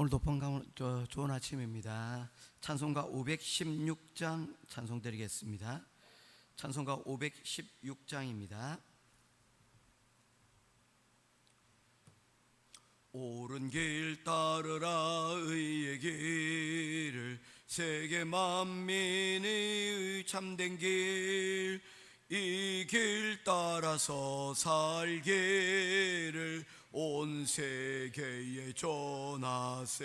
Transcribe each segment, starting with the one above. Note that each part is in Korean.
오늘도 좋은 아침입니다. 찬송가 516장 찬송 드리겠습니다. 찬송가 516장입니다. 옳은 길 따르라 의의 길을, 세계 만민의 참된 길, 이 길 따라서 살기를 온 세계에 전하세.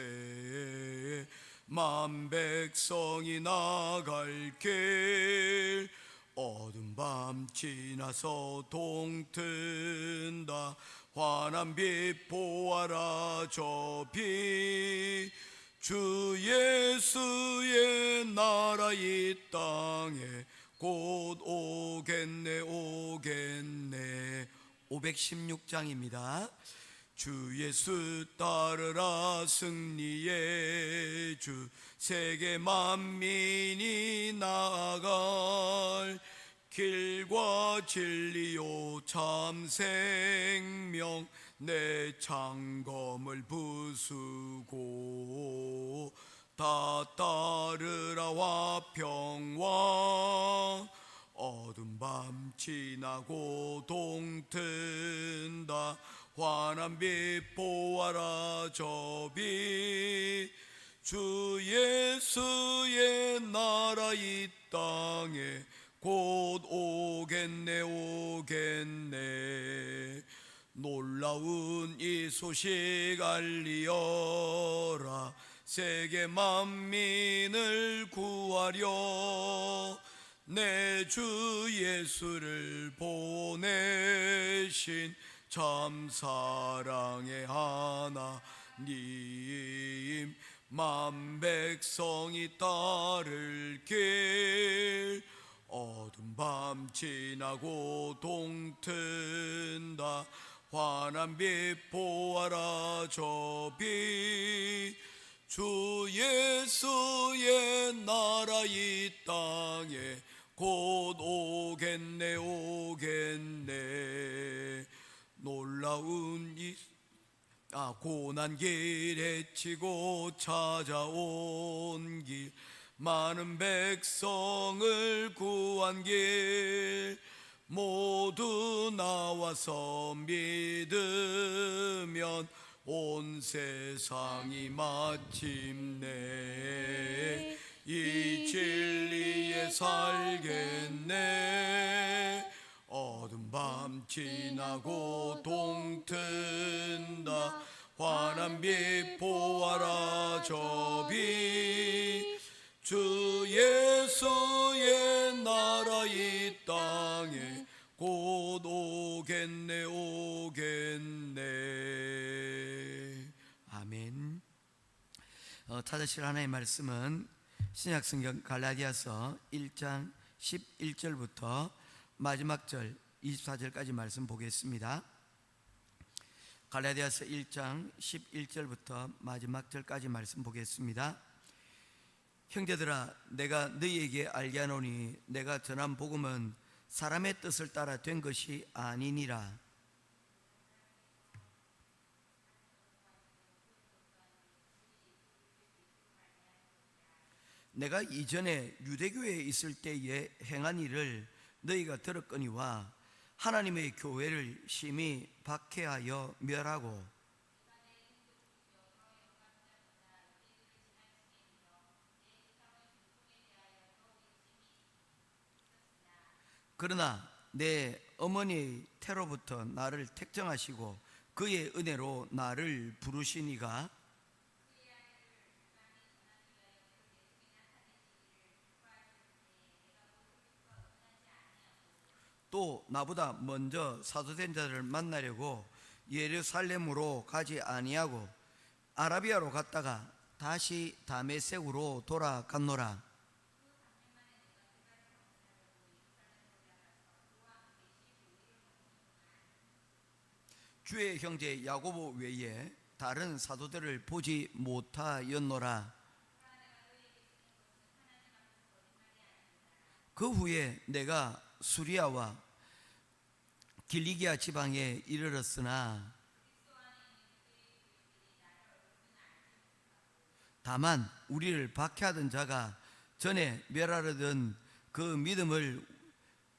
만 백성이 나갈 길, 어두운 밤 지나서 동튼다. 환한 빛 보아라 저 빛, 주 예수의 나라 이 땅에 곧 오겠네 오겠네. 516장입니다. 주 예수 따르라 승리의 주, 세계 만민이 나아갈 길과 진리요 참 생명, 내 창검을 부수고 다 따르라 화평왕. 어두운 밤 지나고 동튼다. 환한 빛 보아라 저 빛, 주 예수의 나라 이 땅에 곧 오겠네 오겠네. 놀라운 이 소식 알리어라, 세계 만민을 구하려 내 주 예수를 보내신 참 사랑의 하나님. 만 백성이 따를 길, 어두운 밤 지나고 동튼다. 환한 빛 보아라 저 빛, 주 예수의 나라 이 땅에 곧 오겠네 오겠네. 놀라운 이 고난 길에 치고 찾아온 길, 많은 백성을 구한 길, 모두 나와서 믿으면 온 세상이 마침내 이 진리에 살겠네. 어두운 밤 지나고 동튼다. 환한 빛 보아라 저 빛, 주 예수의 나라 이 땅에 곧 오겠네 오겠네. 아멘. 찾으실 하나님의 말씀은 신약성경 갈라디아서 1장 11절부터 마지막 절 24절까지 말씀 보겠습니다. 갈라디아서 1장 11절부터 마지막 절까지 말씀 보겠습니다. 형제들아, 내가 너희에게 알게 하노니 내가 전한 복음은 사람의 뜻을 따라 된 것이 아니니라. 내가 이전에 유대교회에 있을 때에 행한 일을 너희가 들었거니와 하나님의 교회를 심히 박해하여 멸하고, 그러나 내 어머니의 태로부터 나를 택정하시고 그의 은혜로 나를 부르시니가 또 나보다 먼저 사도된 자들을 만나려고 예루살렘으로 가지 아니하고 아라비아로 갔다가 다시 다메섹으로 돌아갔노라. 주의 형제 야고보 외에 다른 사도들을 보지 못하였노라. 그 후에 내가 수리아와 길리기아 지방에 이르렀으나 다만 우리를 박해하던 자가 전에 멸하려던 그 믿음을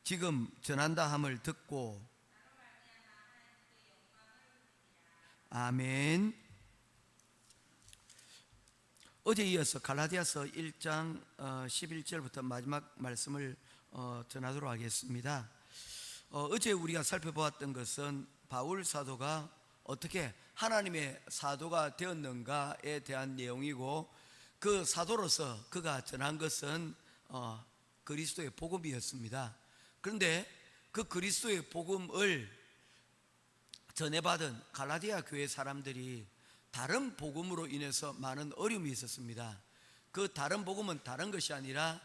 지금 전한다 함을 듣고. 아멘. 어제 이어서 갈라디아서 1장 11절부터 마지막 말씀을 전하도록 하겠습니다. 어제 우리가 살펴보았던 것은 바울 사도가 어떻게 하나님의 사도가 되었는가에 대한 내용이고, 그 사도로서 그가 전한 것은 그리스도의 복음이었습니다. 그런데 그 그리스도의 복음을 전해받은 갈라디아 교회 사람들이 다른 복음으로 인해서 많은 어려움이 있었습니다. 그 다른 복음은 다른 것이 아니라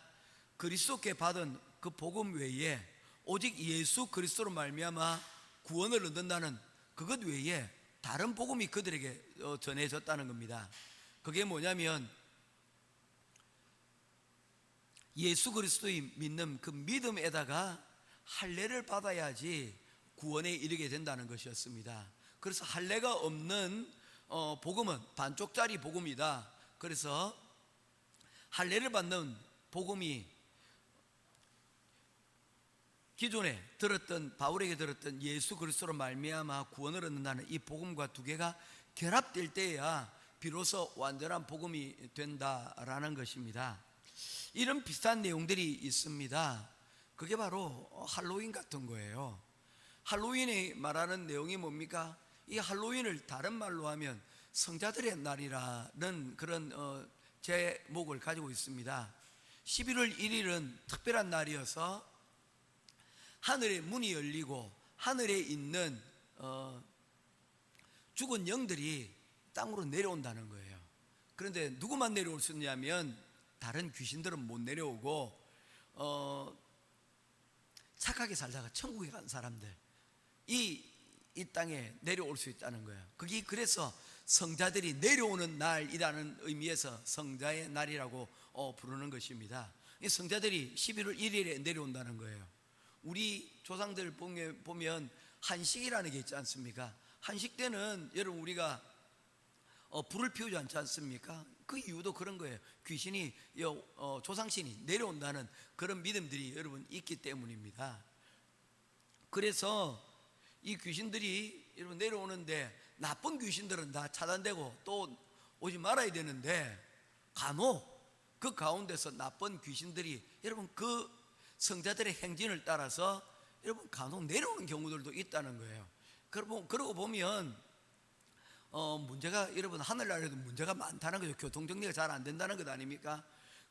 그리스도께 받은 그 복음 외에 오직 예수 그리스도로 말미암아 구원을 얻는다는 그것 외에 다른 복음이 그들에게 전해졌다는 겁니다. 그게 뭐냐면 예수 그리스도의 믿는 그 믿음에다가 할례를 받아야지 구원에 이르게 된다는 것이었습니다. 그래서 할례가 없는 복음은 반쪽짜리 복음이다. 그래서 할례를 받는 복음이 기존에 들었던, 바울에게 들었던 예수 그리스도로 말미암아 구원을 얻는다는 이 복음과 두 개가 결합될 때야 비로소 완전한 복음이 된다라는 것입니다. 이런 비슷한 내용들이 있습니다. 그게 바로 할로윈 같은 거예요. 할로윈이 말하는 내용이 뭡니까? 이 할로윈을 다른 말로 하면 성자들의 날이라는 그런 제목을 가지고 있습니다. 11월 1일은 특별한 날이어서 하늘의 문이 열리고 하늘에 있는 죽은 영들이 땅으로 내려온다는 거예요. 그런데 누구만 내려올 수 있냐면 다른 귀신들은 못 내려오고 착하게 살다가 천국에 간 사람들, 이 땅에 내려올 수 있다는 거예요. 그게 그래서 성자들이 내려오는 날이라는 의미에서 성자의 날이라고 부르는 것입니다. 이 성자들이 11월 1일에 내려온다는 거예요. 우리 조상들 보면 한식이라는 게 있지 않습니까? 한식 때는 여러분 우리가 불을 피우지 않지 않습니까? 그 이유도 그런 거예요. 귀신이 조상신이 내려온다는 그런 믿음들이 여러분 있기 때문입니다. 그래서 이 귀신들이 여러분 내려오는데 나쁜 귀신들은 다 차단되고 또 오지 말아야 되는데 간혹 그 가운데서 나쁜 귀신들이 여러분 그 성자들의 행진을 따라서 여러분 간혹 내려오는 경우들도 있다는 거예요. 그러고 보면 문제가 여러분 하늘나라에도 문제가 많다는 거죠. 교통 정리가 잘 안 된다는 것 아닙니까?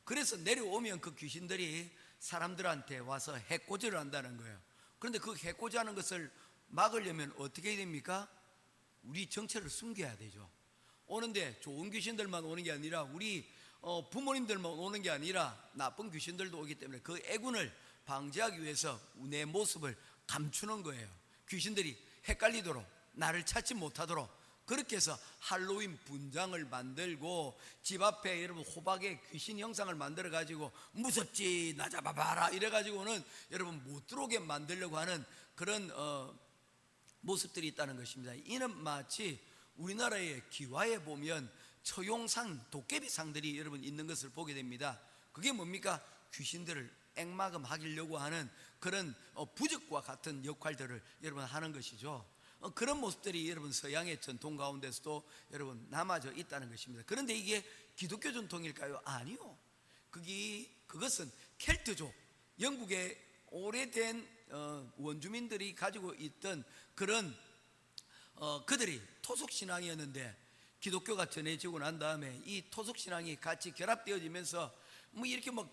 그래서 내려오면 그 귀신들이 사람들한테 와서 해코지를 한다는 거예요. 그런데 그 해코지하는 것을 막으려면 어떻게 해야 됩니까? 우리 정체를 숨겨야 되죠. 오는데 좋은 귀신들만 오는 게 아니라 우리 부모님들만 오는 게 아니라 나쁜 귀신들도 오기 때문에 그 애군을 방지하기 위해서 내 모습을 감추는 거예요. 귀신들이 헷갈리도록, 나를 찾지 못하도록 그렇게 해서 할로윈 분장을 만들고 집 앞에 여러분 호박의 귀신 형상을 만들어 가지고 무섭지 나 잡아봐라 이래 가지고는 여러분 못 들어오게 만들려고 하는 그런 모습들이 있다는 것입니다. 이는 마치 우리나라의 기와에 보면 처용상, 도깨비상들이 여러분 있는 것을 보게 됩니다. 그게 뭡니까? 귀신들을 액막음하려고 하는 그런 부적과 같은 역할들을 여러분 하는 것이죠. 그런 모습들이 여러분 서양의 전통 가운데서도 여러분 남아져 있다는 것입니다. 그런데 이게 기독교 전통일까요? 아니요. 그것은 켈트족, 영국의 오래된 원주민들이 가지고 있던 그런 그들이 토속신앙이었는데 기독교가 전해지고 난 다음에 이 토속신앙이 같이 결합되어지면서 뭐 이렇게 막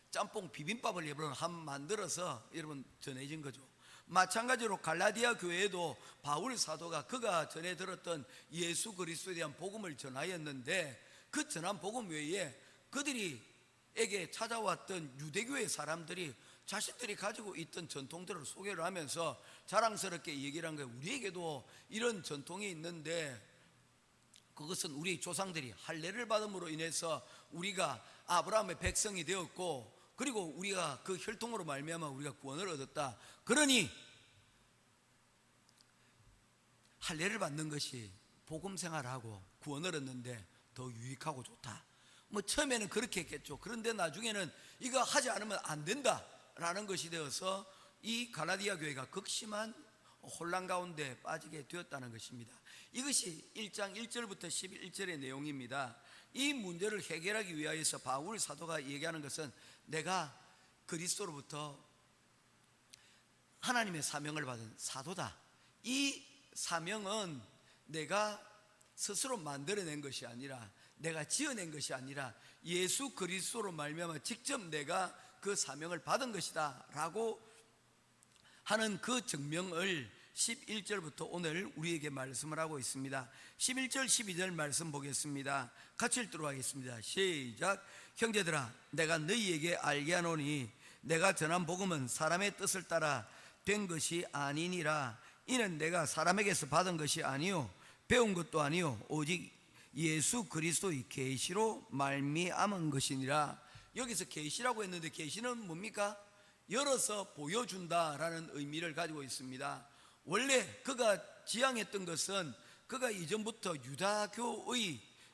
짬뽕 비빔밥을 여러분 만들어서 여러분 전해진 거죠. 마찬가지로 갈라디아 교회에도 바울 사도가 그가 전해 들었던 예수 그리스도에 대한 복음을 전하였는데 그 전한 복음 외에 그들에게 찾아왔던 유대교의 사람들이 자신들이 가지고 있던 전통들을 소개를 하면서 자랑스럽게 얘기를 한 거예요. 우리에게도 이런 전통이 있는데 그것은 우리 조상들이 할례를 받음으로 인해서 우리가 아브라함의 백성이 되었고 그리고 우리가 그 혈통으로 말미암아 우리가 구원을 얻었다. 그러니 할례를 받는 것이 복음 생활하고 구원을 얻는데 더 유익하고 좋다. 뭐 처음에는 그렇게 했겠죠. 그런데 나중에는 이거 하지 않으면 안 된다라는 것이 되어서 이 갈라디아 교회가 극심한 혼란 가운데 빠지게 되었다는 것입니다. 이것이 1장 1절부터 11절의 내용입니다. 이 문제를 해결하기 위하여서 바울 사도가 얘기하는 것은 내가 그리스도로부터 하나님의 사명을 받은 사도다. 이 사명은 내가 스스로 만들어낸 것이 아니라, 내가 지어낸 것이 아니라 예수 그리스도로 말미암아 직접 내가 그 사명을 받은 것이다 라고 하는 그 증명을 11절부터 오늘 우리에게 말씀을 하고 있습니다. 11절 12절 말씀 보겠습니다. 같이 읽도록 하겠습니다. 시작. 형제들아, 내가 너희에게 알게 하노니 내가 전한 복음은 사람의 뜻을 따라 된 것이 아니니라. 이는 내가 사람에게서 받은 것이 아니요 배운 것도 아니요 오직 예수 그리스도의 계시로 말미암은 것이니라. 여기서 계시라고 했는데 계시는 뭡니까? 열어서 보여준다라는 의미를 가지고 있습니다. 원래 그가 지향했던 것은 그가 이전부터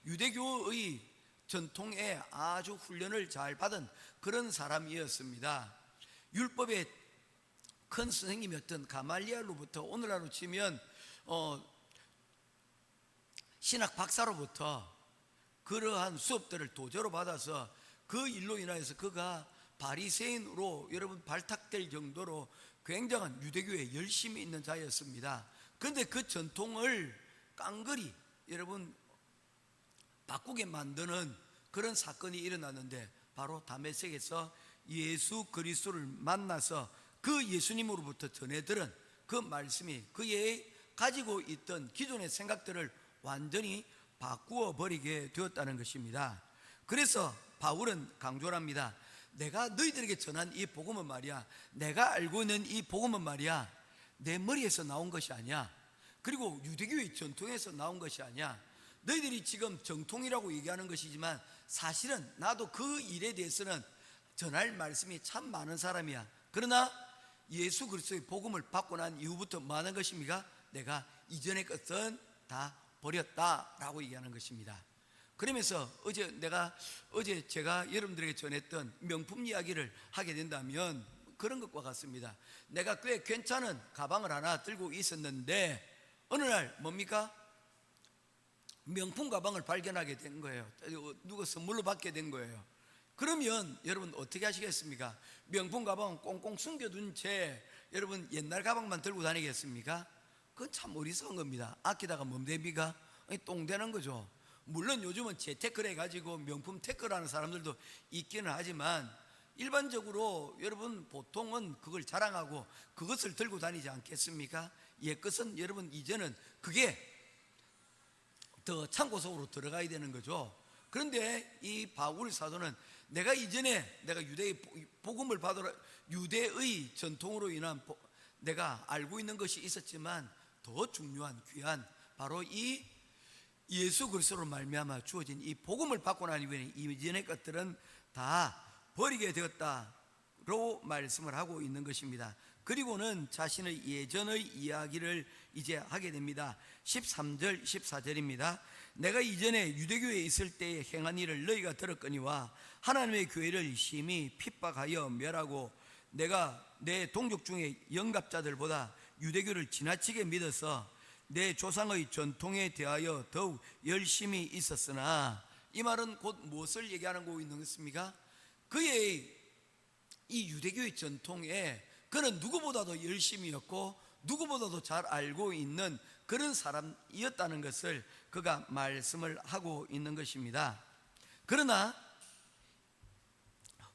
유대교의 전통에 아주 훈련을 잘 받은 그런 사람이었습니다. 율법의 큰 선생님이었던 가말리엘로부터 오늘날로 치면 신학 박사로부터 그러한 수업들을 도저로 받아서 그 일로 인하여서 그가 바리새인으로 여러분 발탁될 정도로 굉장한 유대교에 열심히 있는 자였습니다. 그런데 그 전통을 깡그리 여러분 바꾸게 만드는 그런 사건이 일어났는데, 바로 다메섹에서 예수 그리스도를 만나서 그 예수님으로부터 전해 들은 그 말씀이 그의 가지고 있던 기존의 생각들을 완전히 바꾸어 버리게 되었다는 것입니다. 그래서 바울은 강조를 합니다. 내가 너희들에게 전한 이 복음은 말이야, 내가 알고 있는 이 복음은 말이야, 내 머리에서 나온 것이 아니야. 그리고 유대교의 전통에서 나온 것이 아니야. 너희들이 지금 정통이라고 얘기하는 것이지만 사실은 나도 그 일에 대해서는 전할 말씀이 참 많은 사람이야. 그러나 예수 그리스도의 복음을 받고 난 이후부터 뭐 하는 것입니까? 내가 이전의 것은 다 버렸다라고 얘기하는 것입니다. 그러면서 어제 제가 여러분들에게 전했던 명품 이야기를 하게 된다면 그런 것과 같습니다. 내가 꽤 괜찮은 가방을 하나 들고 있었는데 어느 날 뭡니까? 명품 가방을 발견하게 된 거예요. 누가 선물로 받게 된 거예요. 그러면 여러분 어떻게 하시겠습니까? 명품 가방은 꽁꽁 숨겨둔 채 여러분 옛날 가방만 들고 다니겠습니까? 그건 참 어리석은 겁니다. 아끼다가 뭡 됩니까? 똥 되는 거죠. 물론 요즘은 재테크를 해가지고 명품 테크라는 사람들도 있기는 하지만 일반적으로 여러분 보통은 그걸 자랑하고 그것을 들고 다니지 않겠습니까? 옛것은 여러분 이제는 그게 더 창고 속으로 들어가야 되는 거죠. 그런데 이 바울 사도는 내가 이전에 내가 유대의 복음을 받으러 유대의 전통으로 인한 내가 알고 있는 것이 있었지만 더 중요한 귀한 바로 이 예수 그리스도로 말미암아 주어진 이 복음을 받고 난 이후에 이전의 것들은 다 버리게 되었다로 말씀을 하고 있는 것입니다. 그리고는 자신의 예전의 이야기를 이제 하게 됩니다. 13절 14절입니다. 내가 이전에 유대교에 있을 때에 행한 일을 너희가 들었거니와 하나님의 교회를 심히 핍박하여 멸하고 내가 내 동족 중에 영갑자들보다 유대교를 지나치게 믿어서 내 조상의 전통에 대하여 더욱 열심히 있었으나, 이 말은 곧 무엇을 얘기하는 거 있는 것입니까? 그의 이 유대교의 전통에 그는 누구보다도 열심이었고 누구보다도 잘 알고 있는 그런 사람이었다는 것을 그가 말씀을 하고 있는 것입니다. 그러나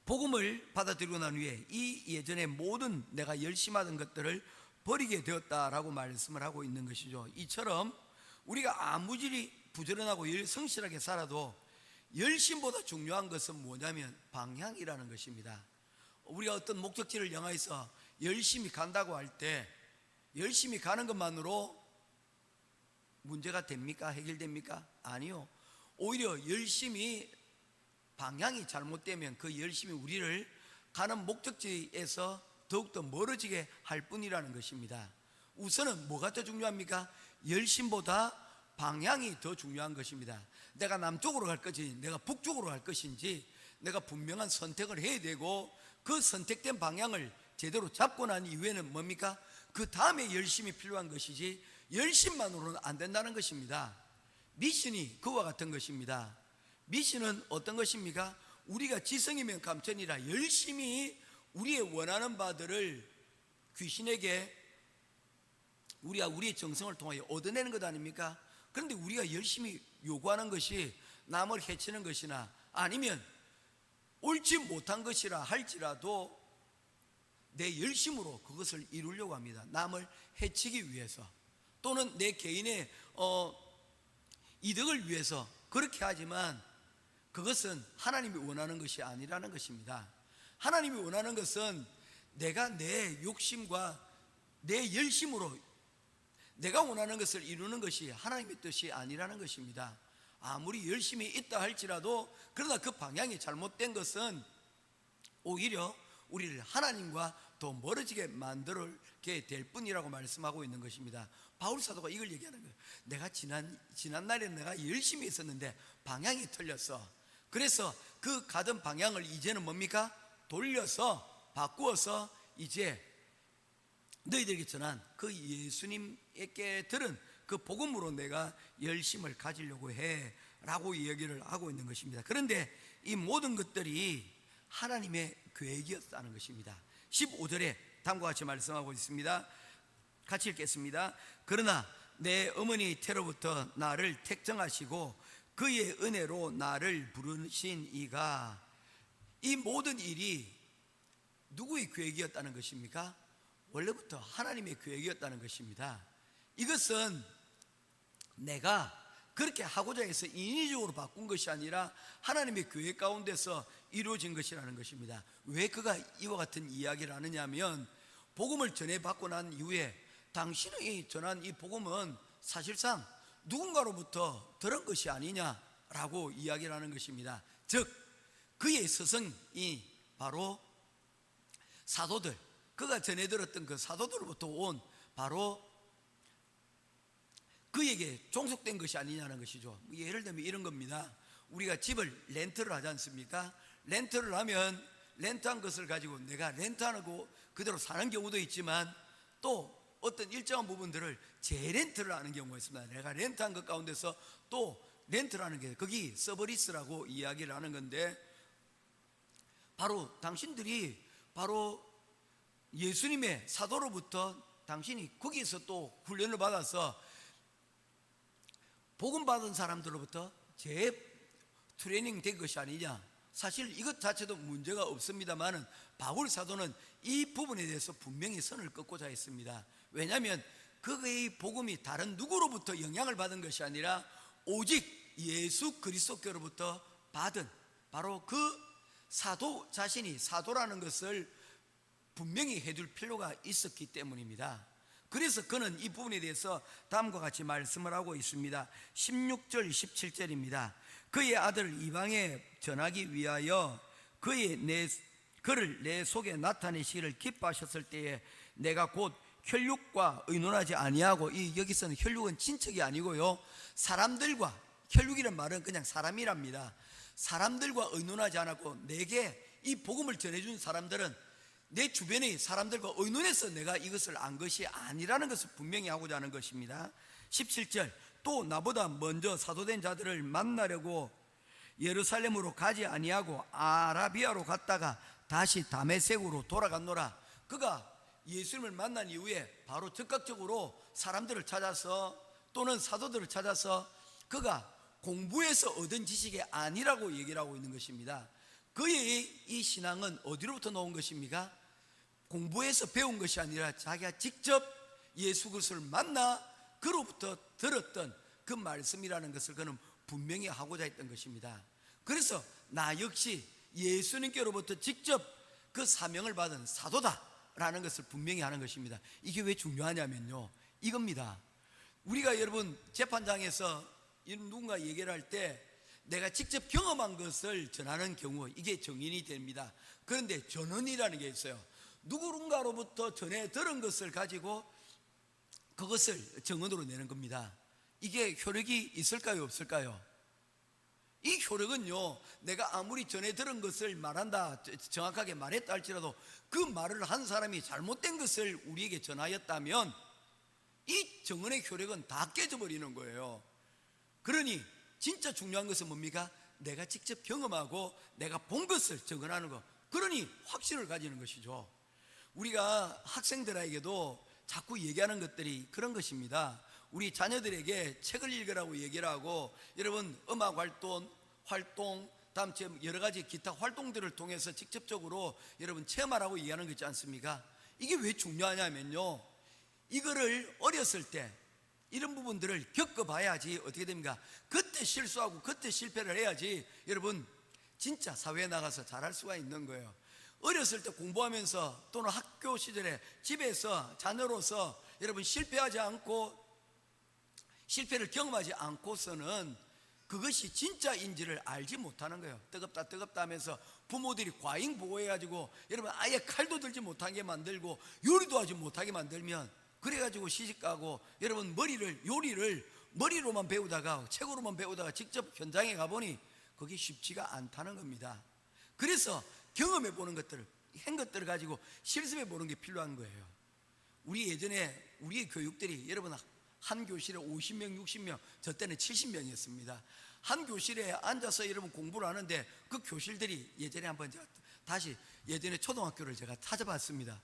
복음을 받아들이고 난 후에 이 예전에 모든 내가 열심히 하던 것들을 버리게 되었다라고 말씀을 하고 있는 것이죠. 이처럼 우리가 아무리 부지런하고 성실하게 살아도 열심보다 중요한 것은 뭐냐면 방향이라는 것입니다. 우리가 어떤 목적지를 향해서 열심히 간다고 할 때 열심히 가는 것만으로 문제가 됩니까? 해결됩니까? 아니요. 오히려 열심히 방향이 잘못되면 그 열심히 우리를 가는 목적지에서 더욱더 멀어지게 할 뿐이라는 것입니다. 우선은 뭐가 더 중요합니까? 열심보다 방향이 더 중요한 것입니다. 내가 남쪽으로 갈 것인지 내가 북쪽으로 갈 것인지 내가 분명한 선택을 해야 되고, 그 선택된 방향을 제대로 잡고 난 이후에는 뭡니까? 그 다음에 열심이 필요한 것이지 열심만으로는 안 된다는 것입니다. 미션이 그와 같은 것입니다. 미션은 어떤 것입니까? 우리가 지성이면 감천이라 열심히 우리의 원하는 바들을 귀신에게 우리가 우리의 정성을 통하여 얻어내는 것 아닙니까? 그런데 우리가 열심히 요구하는 것이 남을 해치는 것이나 아니면 옳지 못한 것이라 할지라도 내 열심으로 그것을 이루려고 합니다. 남을 해치기 위해서 또는 내 개인의 이득을 위해서 그렇게 하지만 그것은 하나님이 원하는 것이 아니라는 것입니다. 하나님이 원하는 것은 내가 내 욕심과 내 열심으로 내가 원하는 것을 이루는 것이 하나님의 뜻이 아니라는 것입니다. 아무리 열심히 있다 할지라도 그러나 그 방향이 잘못된 것은 오히려 우리를 하나님과 더 멀어지게 만들게 될 뿐이라고 말씀하고 있는 것입니다. 바울 사도가 이걸 얘기하는 거예요. 내가 지난날에 내가 열심히 있었는데 방향이 틀렸어. 그래서 그 가던 방향을 이제는 뭡니까? 돌려서 바꾸어서 이제 너희들에게 전한 그 예수님께 들은 그 복음으로 내가 열심을 가지려고 해 라고 얘기를 하고 있는 것입니다. 그런데 이 모든 것들이 하나님의 계획이었다는 것입니다. 15절에 다음과 같이 말씀하고 있습니다. 같이 읽겠습니다. 그러나 내 어머니 태로부터 나를 택정하시고 그의 은혜로 나를 부르신 이가, 이 모든 일이 누구의 계획이었다는 것입니까? 원래부터 하나님의 계획이었다는 것입니다. 이것은 내가 그렇게 하고자 해서 인위적으로 바꾼 것이 아니라 하나님의 계획 가운데서 이루어진 것이라는 것입니다. 왜 그가 이와 같은 이야기를 하느냐 하면, 복음을 전해받고 난 이후에 당신이 전한 이 복음은 사실상 누군가로부터 들은 것이 아니냐라고 이야기를 하는 것입니다. 즉 그의 스승이 바로 사도들, 그가 전해 들었던 그 사도들로부터 온 바로 그에게 종속된 것이 아니냐는 것이죠. 예를 들면 이런 겁니다. 우리가 집을 렌트를 하지 않습니까? 렌트를 하면 렌트한 것을 가지고 내가 렌트하고 그대로 사는 경우도 있지만, 또 어떤 일정한 부분들을 재렌트를 하는 경우가 있습니다. 내가 렌트한 것 가운데서 또 렌트를 하는 게, 거기 서브리스라고 이야기를 하는 건데, 바로 당신들이 바로 예수님의 사도로부터 당신이 거기에서 또 훈련을 받아서 복음 받은 사람들로부터 트레이닝 된 것이 아니냐. 사실 이것 자체도 문제가 없습니다만은 바울 사도는 이 부분에 대해서 분명히 선을 긋고자 했습니다. 왜냐하면 그의 복음이 다른 누구로부터 영향을 받은 것이 아니라 오직 예수 그리스도께로부터 받은 바로 그 사도 자신이 사도라는 것을 분명히 해둘 필요가 있었기 때문입니다. 그래서 그는 이 부분에 대해서 다음과 같이 말씀을 하고 있습니다. 16절 17절입니다 그의 아들을 이방에 전하기 위하여 그를 내 속에 나타내시기를 기뻐하셨을 때에 내가 곧 혈육과 의논하지 아니하고, 여기서는 혈육은 친척이 아니고요, 사람들과, 혈육이란 말은 그냥 사람이랍니다. 사람들과 의논하지 않았고, 내게 이 복음을 전해준 사람들은 내 주변의 사람들과 의논해서 내가 이것을 안 것이 아니라는 것을 분명히 하고자 하는 것입니다. 17절 또 나보다 먼저 사도된 자들을 만나려고 예루살렘으로 가지 아니하고 아라비아로 갔다가 다시 다메섹으로 돌아갔노라. 그가 예수님을 만난 이후에 바로 즉각적으로 사람들을 찾아서 또는 사도들을 찾아서 그가 공부해서 얻은 지식이 아니라고 얘기를 하고 있는 것입니다. 그의 이 신앙은 어디로부터 나온 것입니까? 공부해서 배운 것이 아니라 자기가 직접 예수 그리스도를 만나 그로부터 들었던 그 말씀이라는 것을 그는 분명히 하고자 했던 것입니다. 그래서 나 역시 예수님께로부터 직접 그 사명을 받은 사도다라는 것을 분명히 하는 것입니다. 이게 왜 중요하냐면요, 이겁니다. 우리가 여러분 재판장에서 누군가 얘기를 할 때 내가 직접 경험한 것을 전하는 경우 이게 정인이 됩니다. 그런데 전언이라는 게 있어요. 누군가로부터 전해 들은 것을 가지고 그것을 정언으로 내는 겁니다. 이게 효력이 있을까요, 없을까요? 효력은요, 내가 아무리 전에 들은 것을 말한다, 정확하게 말했다 할지라도 그 말을 한 사람이 잘못된 것을 우리에게 전하였다면 이 증언의 효력은 다 깨져버리는 거예요. 그러니 진짜 중요한 것은 뭡니까? 내가 직접 경험하고 내가 본 것을 증언하는 것, 그러니 확신을 가지는 것이죠. 우리가 학생들에게도 자꾸 얘기하는 것들이 그런 것입니다. 우리 자녀들에게 책을 읽으라고 얘기를 하고, 여러분 음악 활동 다음 여러 가지 기타 활동들을 통해서 직접적으로 여러분 체험하라고 얘기하는 거 있지 않습니까? 이게 왜 중요하냐면요, 이거를 어렸을 때 이런 부분들을 겪어봐야지 어떻게 됩니까? 그때 실수하고 그때 실패를 해야지 여러분 진짜 사회에 나가서 잘할 수가 있는 거예요. 어렸을 때 공부하면서 또는 학교 시절에 집에서 자녀로서 여러분 실패하지 않고 실패를 경험하지 않고서는 그것이 진짜인지를 알지 못하는 거예요. 뜨겁다 하면서 부모들이 과잉 보호해가지고 여러분 아예 칼도 들지 못하게 만들고 요리도 하지 못하게 만들면, 그래가지고 시집가고 여러분 요리를 머리로만 배우다가 책으로만 배우다가 직접 현장에 가보니 그게 쉽지가 않다는 겁니다. 그래서 경험해보는 것들을, 한 것들을 가지고 실습해보는 게 필요한 거예요. 우리 예전에 우리의 교육들이 여러분 한 교실에 50명 60명, 저 때는 70명이었습니다 한 교실에 앉아서 여러분 공부를 하는데 그 교실들이 예전에 한번 제가 다시 예전에 초등학교를 제가 찾아봤습니다.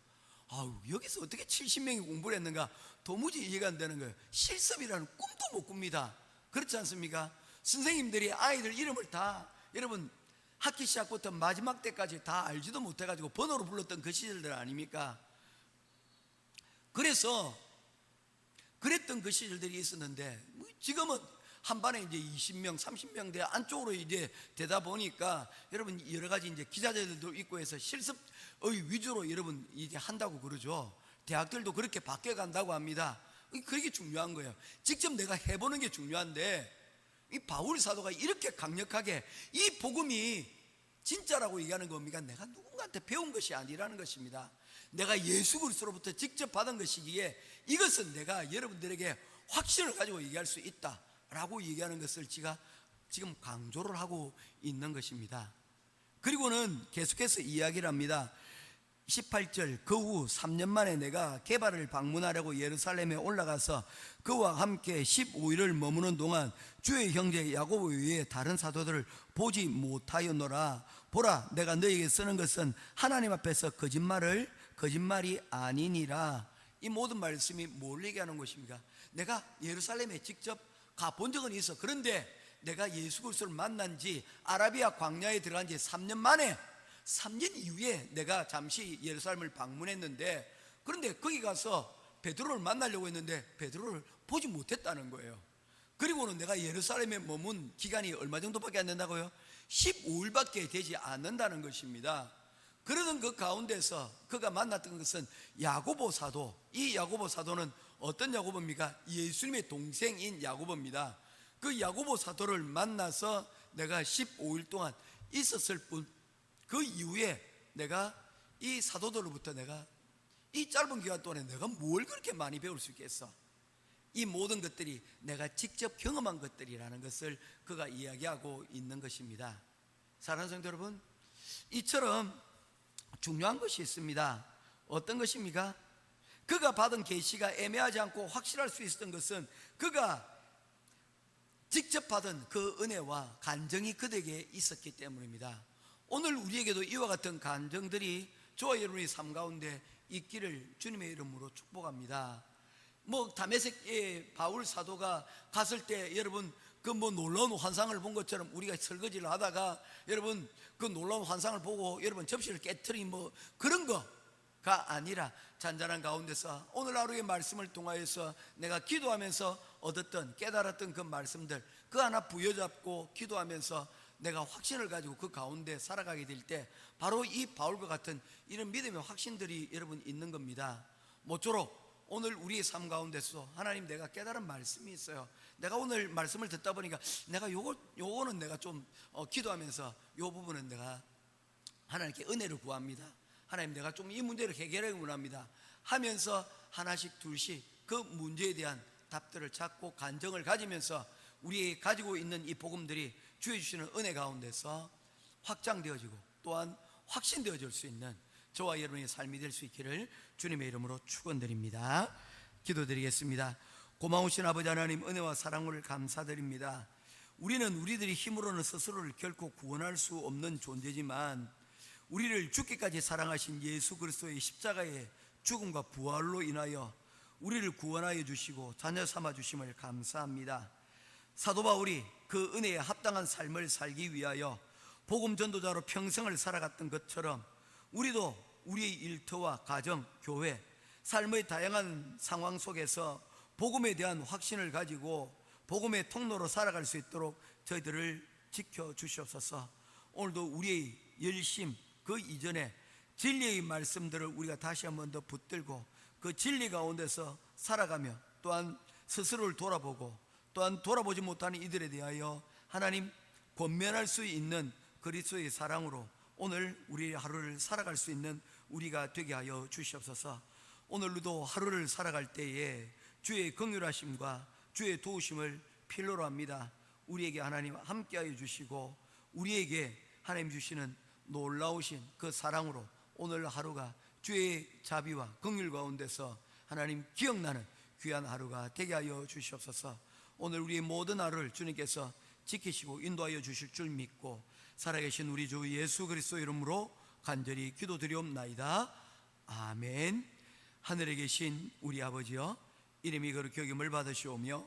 여기서 어떻게 70명이 공부를 했는가 도무지 이해가 안 되는 거예요. 실습이라는 꿈도 못 꿉니다. 그렇지 않습니까? 선생님들이 아이들 이름을 다 여러분 학기 시작부터 마지막 때까지 다 알지도 못해가지고 번호로 불렀던 그 시절들 아닙니까? 그래서 그랬던 그 시절들이 있었는데, 지금은 한 반에 이제 20명 30명대 안쪽으로 이제 되다 보니까 여러분 여러 가지 이제 기자재들도 있고 해서 실습의 위주로 여러분 이제 한다고 그러죠. 대학들도 그렇게 바뀌어 간다고 합니다. 그게 중요한 거예요. 직접 내가 해보는 게 중요한데, 이 바울 사도가 이렇게 강력하게 이 복음이 진짜라고 얘기하는 겁니까? 내가 누군가한테 배운 것이 아니라는 것입니다. 내가 예수 그리스도로부터 직접 받은 것이기에 이것은 내가 여러분들에게 확신을 가지고 얘기할 수 있다라고 얘기하는 것을 제가 지금 강조를 하고 있는 것입니다. 그리고는 계속해서 이야기를 합니다. 18절, 그 후 3년 만에 내가 게바를 방문하려고 예루살렘에 올라가서 그와 함께 15일을 머무는 동안 주의 형제 야고보 외에 다른 사도들을 보지 못하였노라. 보라, 내가 너에게 쓰는 것은 하나님 앞에서 거짓말이 아니니라. 이 모든 말씀이 뭘 얘기하는 것입니까? 내가 예루살렘에 직접 가본 적은 있어. 그런데 내가 예수 그리스도를 만난 지 아라비아 광야에 들어간 지 3년 만에 3년 이후에 내가 잠시 예루살렘을 방문했는데, 그런데 거기 가서 베드로를 만나려고 했는데 베드로를 보지 못했다는 거예요. 그리고는 내가 예루살렘에 머문 기간이 얼마 정도밖에 안 된다고요? 15일밖에 되지 않는다는 것입니다. 그러던 그 가운데서 그가 만났던 것은 야고보 사도. 이 야고보 사도는 어떤 야고보입니까? 예수님의 동생인 야고보입니다. 그 야고보 사도를 만나서 내가 15일 동안 있었을 뿐, 그 이후에 내가 이 사도들로부터 내가 이 짧은 기간 동안에 내가 뭘 그렇게 많이 배울 수 있겠어? 이 모든 것들이 내가 직접 경험한 것들이라는 것을 그가 이야기하고 있는 것입니다. 사랑하는 성도 여러분, 이처럼 중요한 것이 있습니다. 어떤 것입니까? 그가 받은 계시가 애매하지 않고 확실할 수 있었던 것은 그가 직접 받은 그 은혜와 간증이 그에게 있었기 때문입니다. 오늘 우리에게도 이와 같은 간증들이 저와 여러분의 삶 가운데 있기를 주님의 이름으로 축복합니다. 다메섹에 바울 사도가 갔을 때 여러분 그 놀라운 환상을 본 것처럼 우리가 설거지를 하다가 여러분 그 놀라운 환상을 보고 여러분 접시를 깨트린 그런 거가 아니라 잔잔한 가운데서 오늘 하루의 말씀을 통하여서 내가 기도하면서 얻었던 깨달았던 그 말씀들 그 하나 부여잡고 기도하면서 내가 확신을 가지고 그 가운데 살아가게 될 때 바로 이 바울과 같은 이런 믿음의 확신들이 여러분 있는 겁니다. 모쪼록 오늘 우리의 삶 가운데서 하나님 내가 깨달은 말씀이 있어요. 내가 오늘 말씀을 듣다 보니까 내가 요거는 내가 좀 기도하면서 요 부분은 내가 하나님께 은혜를 구합니다. 하나님 내가 좀 이 문제를 해결하기 원합니다 하면서 하나씩 둘씩 그 문제에 대한 답들을 찾고 간증을 가지면서 우리 가지고 있는 이 복음들이 주의 주시는 은혜 가운데서 확장되어지고 또한 확신되어질 수 있는 저와 여러분의 삶이 될 수 있기를 주님의 이름으로 축원드립니다. 기도드리겠습니다. 고마우신 아버지 하나님, 은혜와 사랑을 감사드립니다. 우리는 우리들의 힘으로는 스스로를 결코 구원할 수 없는 존재지만 우리를 죽기까지 사랑하신 예수 그리스도의 십자가의 죽음과 부활로 인하여 우리를 구원하여 주시고 자녀 삼아 주심을 감사합니다. 사도 바울이 그 은혜에 합당한 삶을 살기 위하여 복음 전도자로 평생을 살아갔던 것처럼 우리도 우리의 일터와 가정, 교회, 삶의 다양한 상황 속에서 복음에 대한 확신을 가지고 복음의 통로로 살아갈 수 있도록 저희들을 지켜주시옵소서. 오늘도 우리의 열심, 그 이전에 진리의 말씀들을 우리가 다시 한 번 더 붙들고 그 진리 가운데서 살아가며 또한 스스로를 돌아보고 또한 돌아보지 못하는 이들에 대하여 하나님 권면할 수 있는 그리스도의 사랑으로 오늘 우리의 하루를 살아갈 수 있는 우리가 되게 하여 주시옵소서. 오늘도 하루를 살아갈 때에 주의 긍휼하심과 주의 도우심을 필요로 합니다. 우리에게 하나님 함께하여 주시고 우리에게 하나님 주시는 놀라우신 그 사랑으로 오늘 하루가 주의 자비와 긍휼 가운데서 하나님 기억나는 귀한 하루가 되게 하여 주시옵소서. 오늘 우리의 모든 하루를 주님께서 지키시고 인도하여 주실 줄 믿고 살아계신 우리 주 예수 그리스도 이름으로 간절히 기도드리옵나이다. 아멘. 하늘에 계신 우리 아버지여, 이름이 거룩히 여김을 받으시오며